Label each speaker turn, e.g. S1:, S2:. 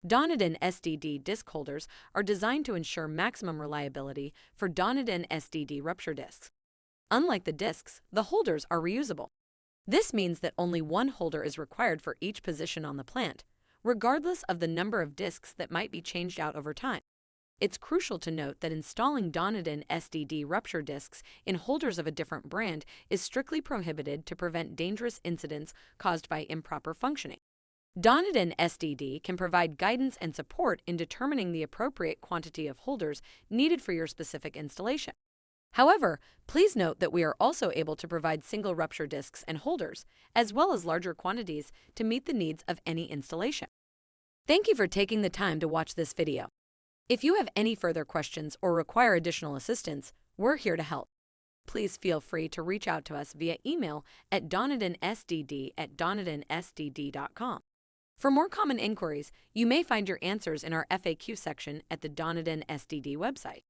S1: DonadonSDD disc holders are designed to ensure maximum reliability for DonadonSDD rupture discs. Unlike the discs, the holders are reusable. This means that only one holder is required for each position on the plant, regardless of the number of discs that might be changed out over time. It's crucial to note that installing DonadonSDD rupture discs in holders of a different brand is strictly prohibited to prevent dangerous incidents caused by improper functioning. DonadonSDD can provide guidance and support in determining the appropriate quantity of holders needed for your specific installation. However, please note that we are also able to provide single rupture discs and holders, as well as larger quantities to meet the needs of any installation. Thank you for taking the time to watch this video. If you have any further questions or require additional assistance, we're here to help. Please feel free to reach out to us via email at donadonsdd@donadonsdd.com. For more common inquiries, you may find your answers in our FAQ section at the DonadonSDD website.